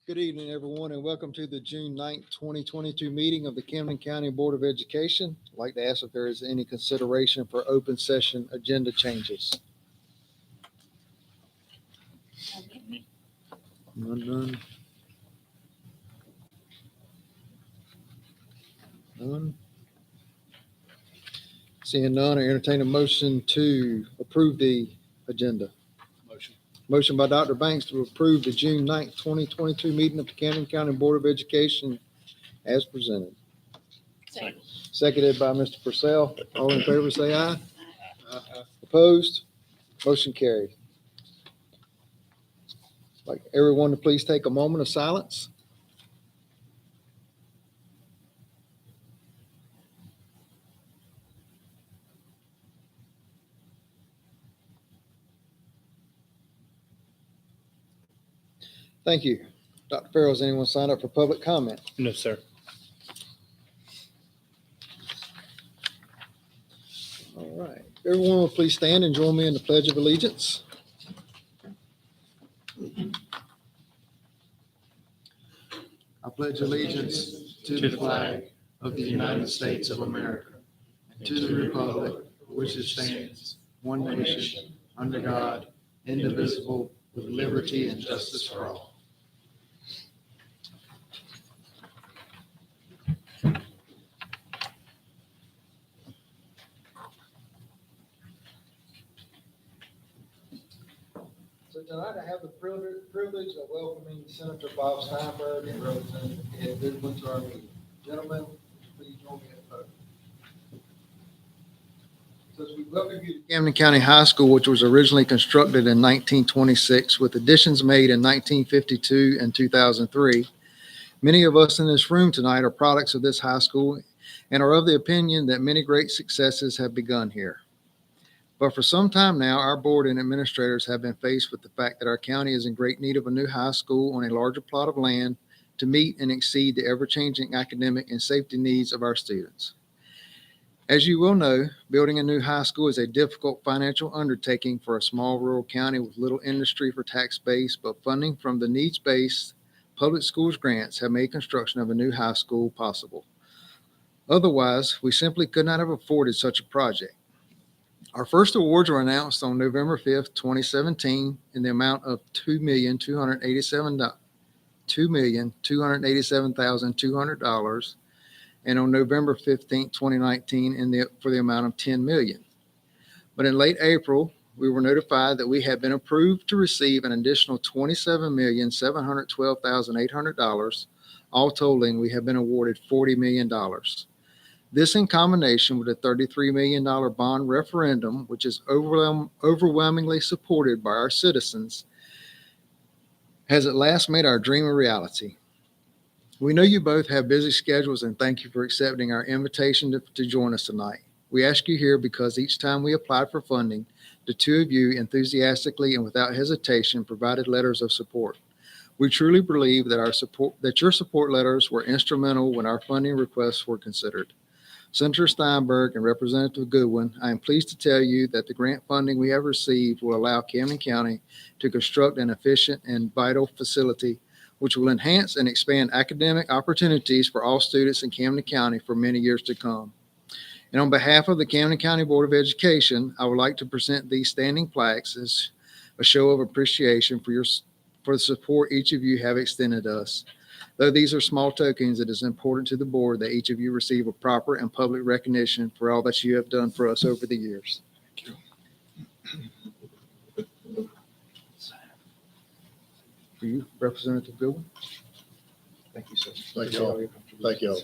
Good evening, everyone, and welcome to the June 9th, 2022 meeting of the Camden County Board of Education. I'd like to ask if there is any consideration for open session agenda changes. None. Seeing none, I entertain a motion to approve the agenda. Motion by Dr. Banks to approve the June 9th, 2022 meeting of the Camden County Board of Education as presented. Seconded by Mr. Purcell. All in favor, say aye. Opposed? Motion carried. I'd like everyone to please take a moment of silence. Thank you. Dr. Farrell, has anyone signed up for public comment? No, sir. All right. Everyone will please stand and join me in the Pledge of Allegiance. I pledge allegiance to the flag of the United States of America and to the republic for which it stands, one nation, under God, indivisible, with liberty and justice for all. So tonight I have the privilege of welcoming Senator Bob Steinberg and Representative Ed Goodwin to our meeting. Gentlemen, please join me at the podium. So as we welcome you to Camden County High School, which was originally constructed in 1926 with additions made in 1952 and 2003, many of us in this room tonight are products of this high school and are of the opinion that many great successes have begun here. But for some time now, our board and administrators have been faced with the fact that our county is in great need of a new high school on a larger plot of land to meet and exceed the ever-changing academic and safety needs of our students. As you will know, building a new high school is a difficult financial undertaking for a small rural county with little industry for tax base, but funding from the needs-based public schools grants have made construction of a new high school possible. Otherwise, we simply could not have afforded such a project. Our first awards were announced on November 5th, 2017 in the amount of $2,287,200 and on November 15th, 2019 for the amount of $10 million. But in late April, we were notified that we had been approved to receive an additional $27,712,800. All totaling, we have been awarded $40 million. This, in combination with a $33 million bond referendum, which is overwhelmingly supported by our citizens, has at last made our dream a reality. We know you both have busy schedules, and thank you for accepting our invitation to join us tonight. We ask you here because each time we applied for funding, the two of you enthusiastically and without hesitation provided letters of support. We truly believe that your support letters were instrumental when our funding requests were considered. Senator Steinberg and Representative Goodwin, I am pleased to tell you that the grant funding we have received will allow Camden County to construct an efficient and vital facility which will enhance and expand academic opportunities for all students in Camden County for many years to come. And on behalf of the Camden County Board of Education, I would like to present these standing plaques as a show of appreciation for the support each of you have extended us. Though these are small tokens, it is important to the board that each of you receive a proper and public recognition for all that you have done for us over the years. Thank you. For you, Representative Goodwin. Thank you, sir. Thank you all. Thank you all.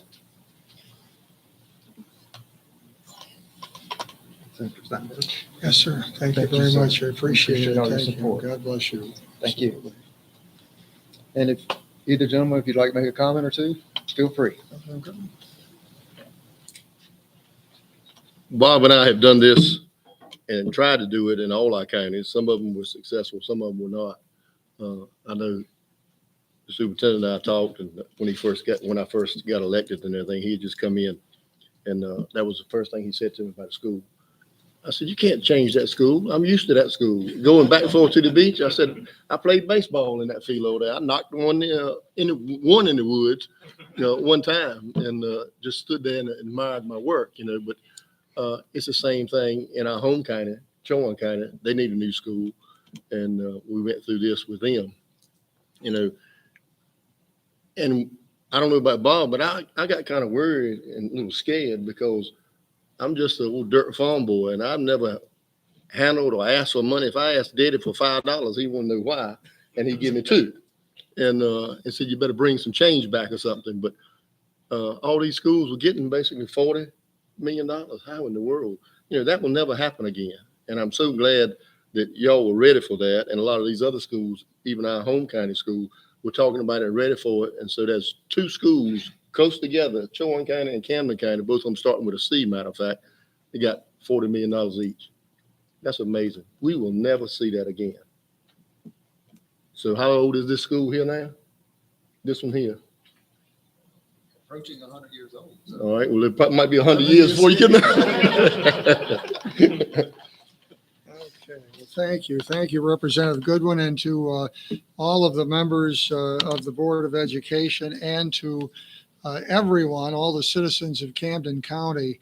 Senator Steinberg. Yes, sir. Thank you Thank you, very sir. much. I appreciate it. Appreciate all your Thank you. support. God bless you. Thank you. And if either gentleman, if you'd like to make a comment or two, feel free. Bob and I have done this and tried to do it in all our counties. Some of them were successful, some of them were not. I know the superintendent and I talked, and when I first got elected and everything, he had just come in, and that was the first thing he said to me about the school. I said, "You can't change that school. I'm used to that school. Going back and forth to the beach." I said, "I played baseball in that field over there. I knocked one in the woods, one time, and just stood there and admired my work, But it's the same thing in our home county, Chowan County. They need a new school, and we went through this with them, And I don't know about Bob, but I got kind of worried and a little scared because I'm just a little dirt farm boy, and I've never handled or asked for money. If I asked Daddy for $5, he wouldn't know why, and he'd give me $2, and said, "You better bring some change back or something." But all these schools were getting basically $40 million. How in the world? That will never happen again. And I'm so glad that y'all were ready for that. And a lot of these other schools, even our home county school, we're talking about it, ready for it. And so there's 2 schools close together, Chowan County and Camden County, both of them starting with a C, matter of fact. They got $40 million each. That's amazing. We will never see that again. So how old is this school here now? This one here. Approaching 100 years old. So. All right. Well, it probably might be 100 years before you get there. Okay, well, thank you. Thank you, Representative Goodwin, and to all of the members of the Board of Education, and to everyone, all the citizens of Camden County.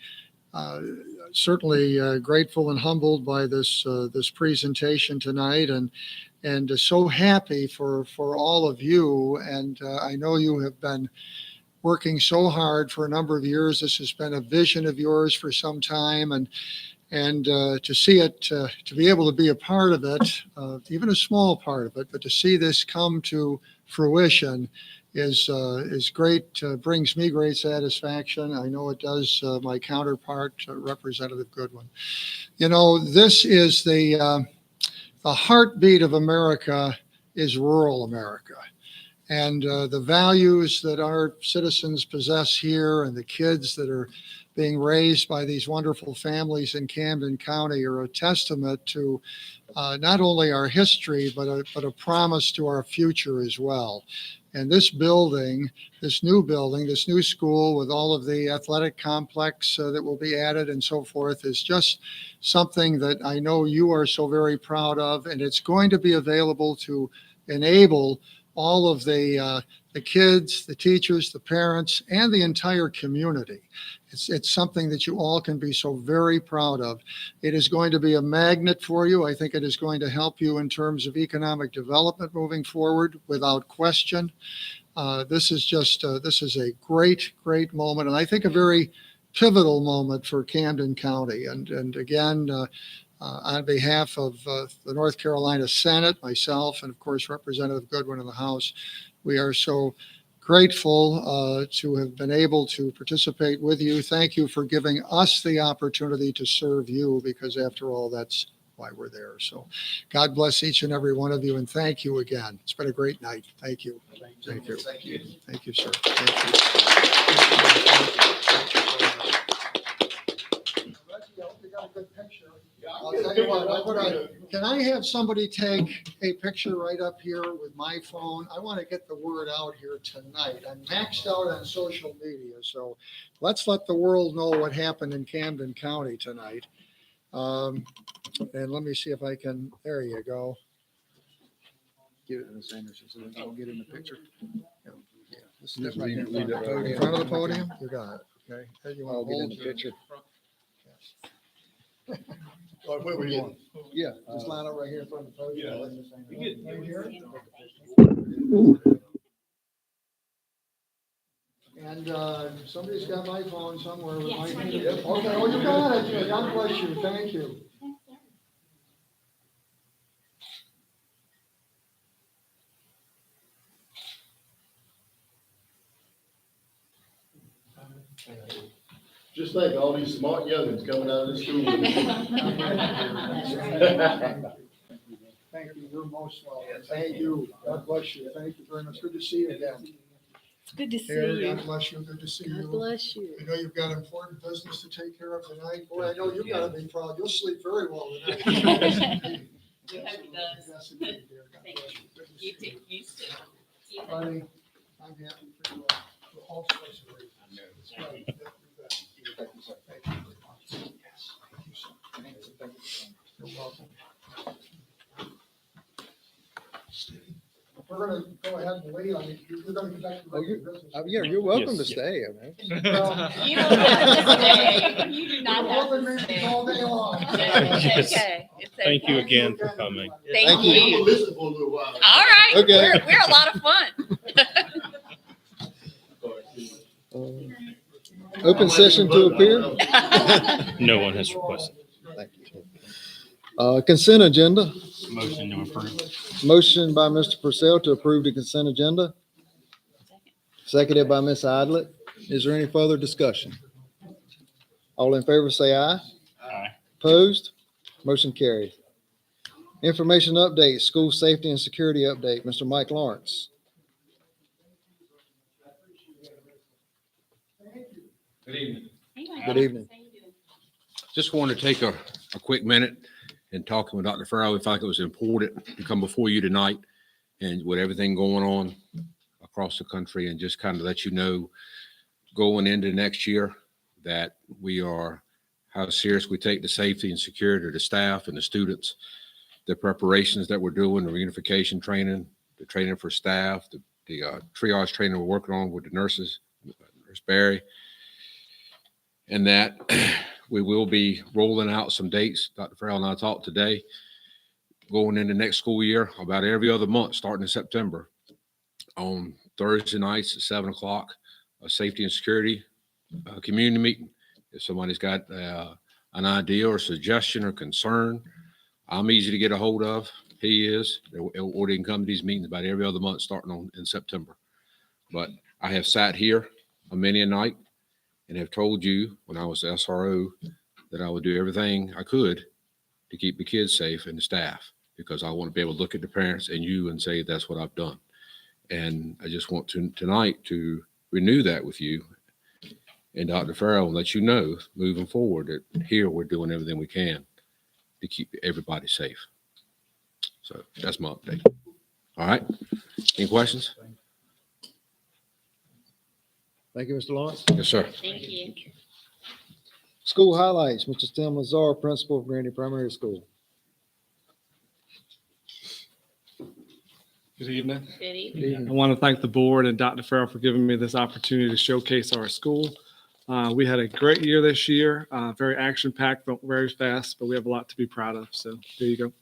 Certainly grateful and humbled by this presentation tonight, and so happy for all of you. And I know you have been working so hard for a number of years. This has been a vision of yours for some time, and to see it, to be able to be a part of it, even a small part of it, but to see this come to fruition is great, brings me great satisfaction. I know it does my counterpart, Representative Goodwin. This is the heartbeat of America is rural America. And the values that our citizens possess here, and the kids that are being raised by these wonderful families in Camden County, are a testament to not only our history, but a promise to our future as well. And this building, this new school with all of the athletic complex that will be added and so forth, is just something that I know you are so very proud of. And it's going to be available to enable all of the kids, the teachers, the parents, and the entire community. It's something that you all can be so very proud of. It is going to be a magnet for you. I think it is going to help you in terms of economic development moving forward, without question. This is a great, great moment, and I think a very pivotal moment for Camden County. And again, on behalf of the North Carolina Senate, myself, and of course Representative Goodwin in the House, we are so grateful to have been able to participate with you. Thank you for giving us the opportunity to serve you, because after all, that's why we're there. So God bless each and every one of you, and thank you again. It's been a great night. Thank you. Thank you. Thank you. Thank you, sir. Thank you. I'll tell you what, can I have somebody take a picture right up here with my phone? I want to get the word out here tonight. I'm maxed out on social media, so let's let the world know what happened in Camden County tonight. And let me see if I can, there you go. Get it in the center so I'll get in the picture. Yeah, this is right in front of the podium. You got it. Okay. Hey, you I'll want get to in hold the picture. Where were you? Yeah, just line up right here in front of the podium. Right here? And somebody's got my phone somewhere with my. Okay, oh, you got it. God bless you. Thank you. Just think, all these smart youngins coming out of this school. Thank you. You're most welcome. Thank you. God bless you. Thank you very much. Good to see you again. It's good to see Mayor, you. God bless you. Good to see God you. bless you. I know you've got important business to take care of tonight. Boy, I know you've got to be proud. You'll sleep very well tonight. We hope he does. Yes, indeed, dear. God Thank bless you. Good to see You too. You too. Buddy, I'm happy for you. For all sorts of reasons. That's right. You bet. Thank you, sir. Thank you very much. Yes, thank you, sir. Thank you. You're welcome. We're gonna go ahead and leave. I mean, you're gonna get back to regular business. Yeah, you're welcome to Yes. stay. I mean. Well, You don't have to stay. You do not you're have welcome to to stay. all day long. Yes. Okay. It's Thank you okay. again for coming. Thank Thank you. I'm you. gonna listen for a little while. All right. Okay. We're a lot of fun. Open session to appear. No one has requested. Thank you. Consent agenda. Motion to approve. Motion by Mr. Purcell to approve the consent agenda. Seconded by Ms. Idlet. Is there any further discussion? All in favor say aye. Aye. Opposed? Motion carried. Information update, school safety and security update. Mr. Mike Lawrence. Good evening. Good evening. Just wanted to take a quick minute and talking with Dr. Farrell. We felt like it was important to come before you tonight and with everything going on across the country and just kind of let you know going into next year that we are, how serious we take the safety and security of the staff and the students, the preparations that we're doing, the reunification training, the training for staff, the triage training we're working on with the nurses, Nurse Barry, and that we will be rolling out some dates. Dr. Farrell and I talked today, going into next school year, about every other month, starting in September, on Thursday nights at 7:00, a safety and security community meeting. If somebody's got an idea or suggestion or concern, I'm easy to get a hold of. He is, or they can come to these meetings about every other month, starting in September. But I have sat here a many a night and have told you when I was SRO that I would do everything I could to keep the kids safe and the staff, because I want to be able to look at the parents and you and say, that's what I've done. And I just want to tonight to renew that with you and Dr. Farrell and let you know moving forward that here we're doing everything we can to keep everybody safe. So that's my update. All right. Any questions? Thank you, Mr. Lawrence. Yes, sir. Thank you. School highlights, Mr. Tim Lazar, principal of Grandy Primary School. Good evening. Good evening. Good evening. I want to thank the board and Dr. Farrell for giving me this opportunity to showcase our school. We had a great year this year, very action-packed, but very fast, but we have a lot to be proud of. So there you go.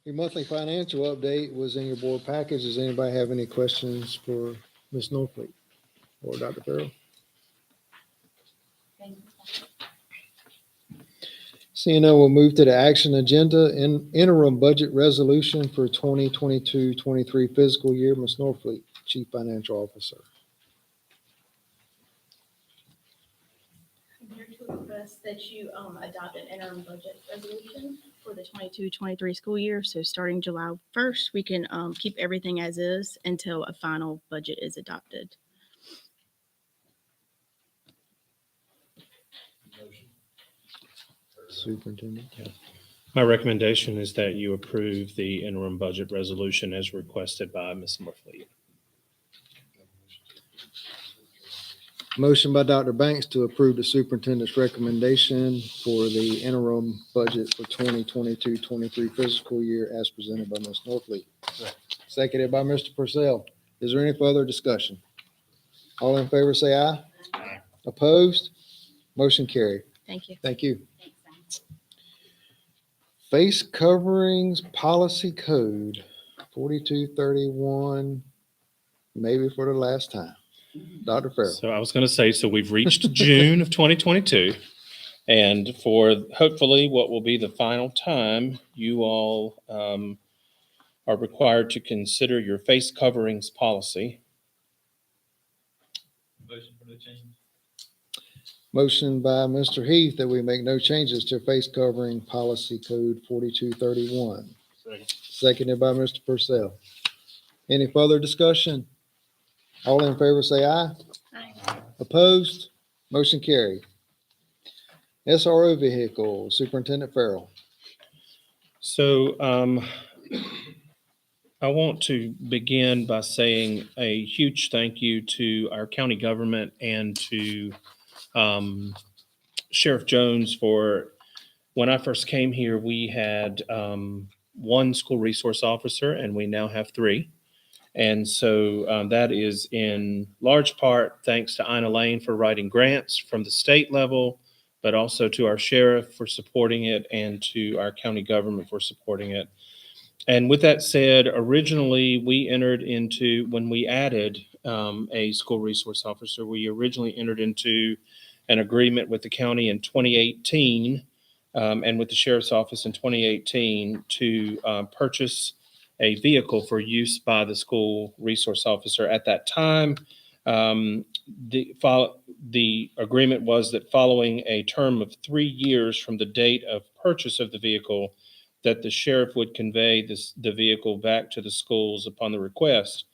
Your monthly financial update was in your board package. Does anybody have any questions for Ms. Norfleet or Dr. Farrell? Seeing none, we'll move to the action agenda in interim budget resolution for 2022-23 fiscal year. Ms. Norfleet, Chief Financial Officer. I'm here to request that you adopt an interim budget resolution for the 22-23 school year. So starting July 1st, we can keep everything as is until a final budget is adopted. Superintendent. My recommendation is that you approve the interim budget resolution as requested by Ms. Morfleet. Motion by Dr. Banks to approve the superintendent's recommendation for the interim budget for 2022-23 fiscal year as presented by Ms. Norfleet. Seconded by Mr. Purcell. Is there any further discussion? All in favor, say aye. Aye. Opposed? Motion carried. Thank you. Thank you. Thanks, Sam. Face coverings policy code 4231, maybe for the last time. Dr. Farrell. So I was going to say, so we've reached June of 2022. And for hopefully what will be the final time, you all are required to consider your face coverings policy. Motion by Mr. Heath that we make no changes to face covering policy code 4231. Seconded by Mr. Purcell. Any further discussion? All in favor say aye. Aye. Opposed? Motion carried. SRO vehicle, Superintendent Farrell. So I want to begin by saying a huge thank you to our county government and to Sheriff Jones for, when I first came here, we had one school resource officer and we now have three. And so that is in large part thanks to Ina Lane for writing grants from the state level, but also to our sheriff for supporting it and to our county government for supporting it. And with that said, originally we entered into, when we added a school resource officer, we originally entered into an agreement with the county in 2018 and with the sheriff's office in 2018 to purchase a vehicle for use by the school resource officer. At that time, the agreement was that following a term of 3 years from the date of purchase of the vehicle, that the sheriff would convey the vehicle back to the schools upon the request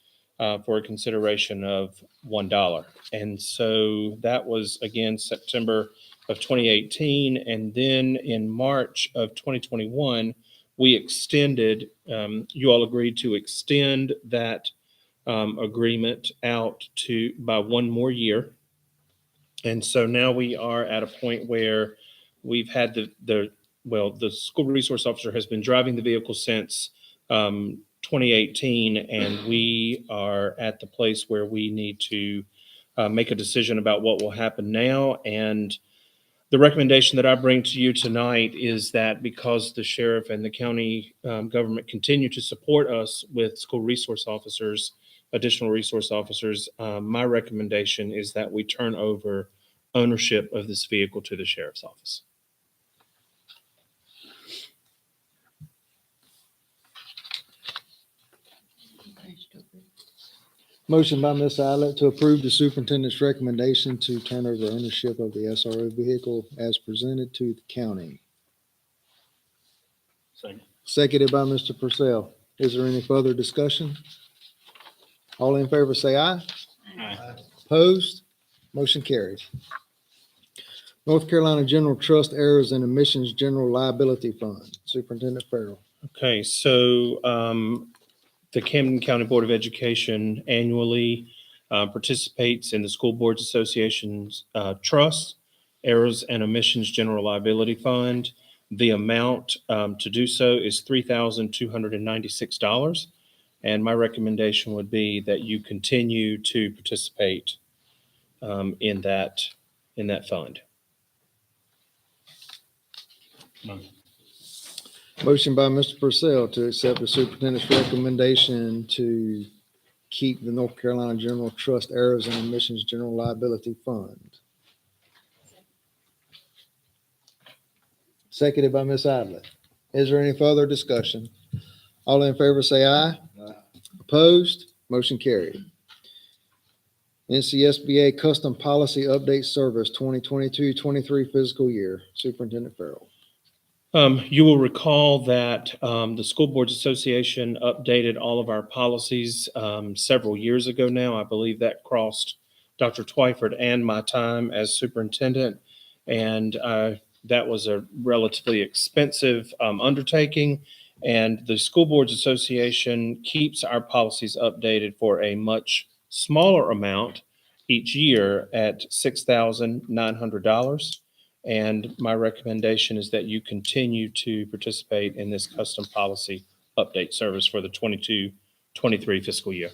for a consideration of $1. And so that was, again, September of 2018. And then in March of 2021, we extended, you all agreed to extend that agreement out by 1 more year. And so now we are at a point where we've had the school resource officer has been driving the vehicle since 2018, and we are at the place where we need to make a decision about what will happen now. And the recommendation that I bring to you tonight is that because the sheriff and the county government continue to support us with school resource officers, additional resource officers, my recommendation is that we turn over ownership of this vehicle to the sheriff's office. Motion by Ms. Eilert to approve the superintendent's recommendation to turn over ownership of the SRO vehicle as presented to the county. Second. Seconded by Mr. Purcell. Is there any further discussion? All in favor say aye. Aye. Opposed? Motion carries. North Carolina General Trust Errors and Omissions General Liability Fund, Superintendent Farrell. Okay, so the Camden County Board of Education annually participates in the School Boards Association's Trust, Errors and Omissions General Liability Fund. The amount to do so is $3,296. And my recommendation would be that you continue to participate in that fund. Motion by Mr. Purcell to accept the superintendent's recommendation to keep the North Carolina General Trust Errors and Omissions General Liability Fund. Seconded by Ms. Adler. Is there any further discussion? All in favor say aye. Opposed? Motion carried. NCSBA Custom Policy Update Service 2022-23 fiscal year. Superintendent Farrell. You will recall that the School Boards Association updated all of our policies several years ago now. I believe that crossed Dr. Twyford and my time as superintendent. And that was a relatively expensive undertaking. And the School Boards Association keeps our policies updated for a much smaller amount each year at $6,900. And my recommendation is that you continue to participate in this custom policy update service for the 22-23 fiscal year.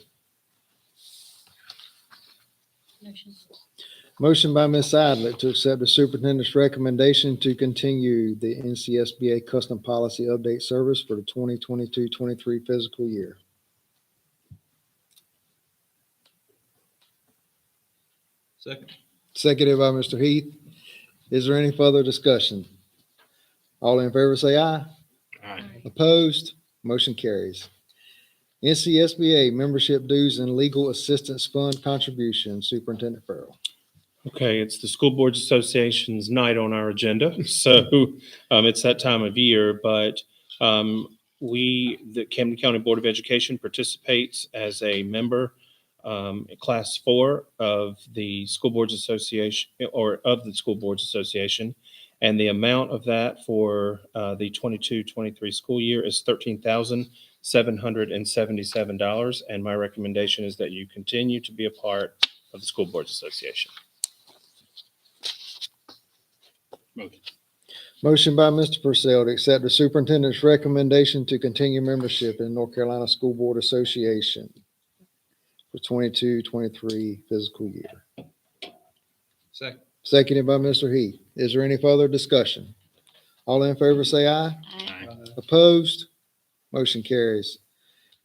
Motion by Ms. Adler to accept the superintendent's recommendation to continue the NCSBA Custom Policy Update Service for the 2022-23 fiscal year. Second. Seconded by Mr. Heath. Is there any further discussion? All in favor say aye. Aye. Opposed? Motion carries. NCSBA Membership Dues and Legal Assistance Fund Contribution. Superintendent Farrell. Okay, it's the School Boards Association's night on our agenda, so it's that time of year. But the Camden County Board of Education participates as a member, Class 4 of the School Boards Association, or of the School Boards Association, and the amount of that for the 22-23 school year is $13,777. And my recommendation is that you continue to be a part of the School Boards Association. Motion by Mr. Purcell to accept the superintendent's recommendation to continue membership in North Carolina School Board Association for 22-23 fiscal year. Second. Seconded by Mr. Heath. Is there any further discussion? All in favor say aye. Opposed? Motion carries.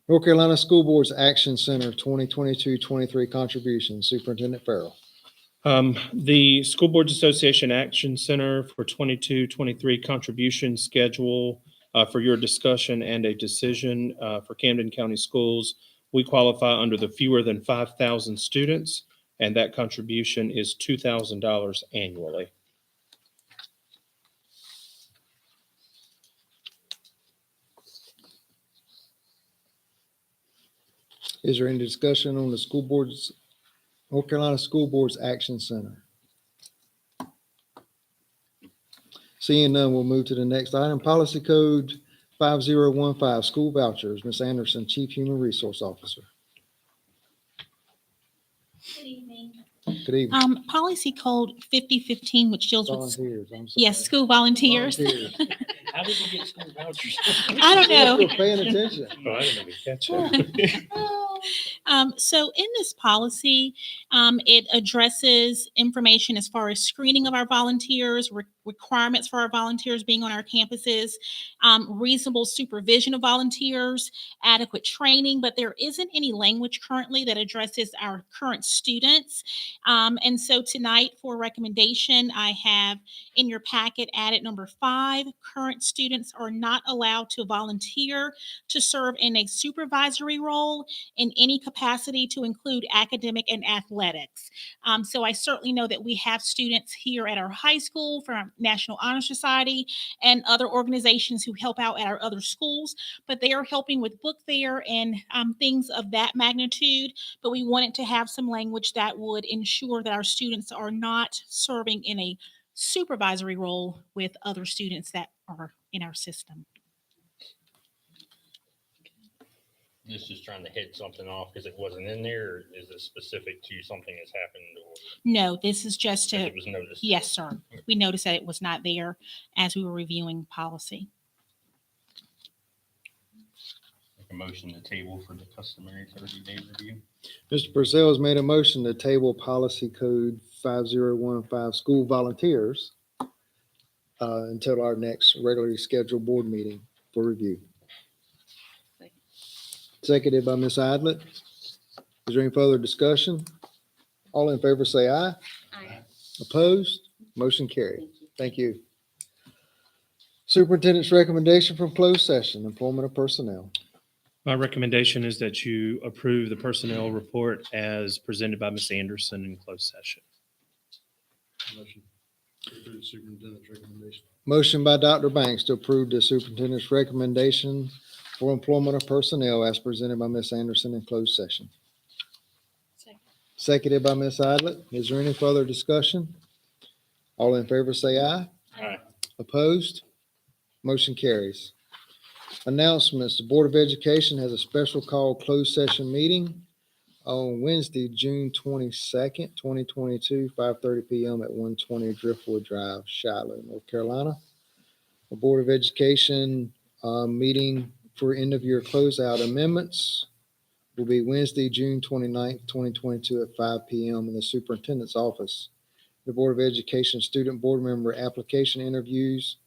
North Carolina School Boards Action Center 2022-23 contributions. Superintendent Farrell. The School Boards Association Action Center for 22-23 contribution schedule for your discussion and a decision for Camden County Schools. We qualify under the fewer than 5,000 students, and that contribution is $2,000 annually. Is there any discussion on the School Boards, North Carolina School Boards Action Center? Seeing none, we'll move to the next item. Policy Code 5015, School Vouchers. Ms. Anderson, Chief Human Resource Officer. Good evening. Good evening. Policy code 5015, which deals with, Volunteers, I'm sorry. yes, school volunteers. Volunteers. How did you get school vouchers? I don't know. We're paying attention. Oh, I didn't even catch it. So in this policy, it addresses information as far as screening of our volunteers, requirements for our volunteers being on our campuses, reasonable supervision of volunteers, adequate training, but there isn't any language currently that addresses our current students. And so tonight for recommendation, I have in your packet added number 5, current students are not allowed to volunteer to serve in a supervisory role in any capacity to include academic and athletics. So I certainly know that we have students here at our high school from National Honor Society and other organizations who help out at our other schools, but they are helping with book fair and things of that magnitude. But we wanted to have some language that would ensure that our students are not serving in a supervisory role with other students that are in our system. This is trying to hit something off because it wasn't in there, or is it specific to something that's happened, or No, this is just because to, it was noticed? yes, sir. We noticed that it was not there as we were reviewing policy. Make a motion to table for the customary 30-day review. Mr. Purcell has made a motion to table Policy Code 5015, School Volunteers, until our next regularly scheduled board meeting for review. Seconded by Ms. Idlet. Is there any further discussion? All in favor say aye. Aye. Opposed? Motion carried. Thank you. Superintendent's recommendation from closed session, employment of personnel. My recommendation is that you approve the personnel report as presented by Ms. Anderson in closed session. Motion by Dr. Banks to approve the superintendent's recommendation for employment of personnel as presented by Ms. Anderson in closed session. Seconded by Ms. Idlet. Is there any further discussion? All in favor say aye. Aye. Opposed? Motion carries. Announcements. The Board of Education has a special call closed session meeting on Wednesday, June 22nd, 2022, 5:30 PM at 120 Driftwood Drive, Shiloh, North Carolina. The Board of Education meeting for end-of-year closeout amendments will be Wednesday, June 29th, 2022 at 5 PM in the superintendent's office. The Board of Education student board member application interviews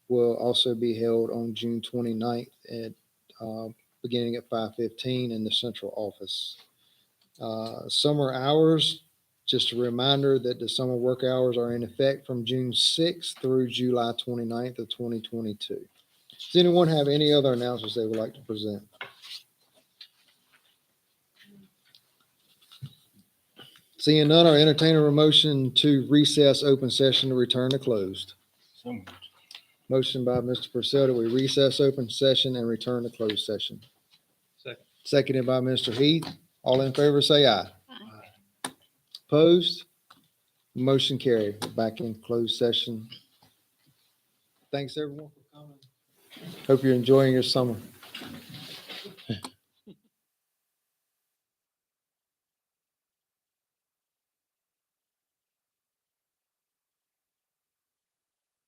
will also be held on June 29th at beginning at 5:15 in the central office. Summer hours, just a reminder that the summer work hours are in effect from June 6th through July 29th of 2022. Does anyone have any other announcements they would like to present? Seeing none, I entertain a motion to recess open session to return to closed. So moved. Motion by Mr. Purcell that we recess open session and return to closed session. Second. Seconded by Mr. Heath. All in favor say aye. Opposed? Motion carried. Back in closed session. Thanks, everyone, for coming. Hope you're enjoying your summer.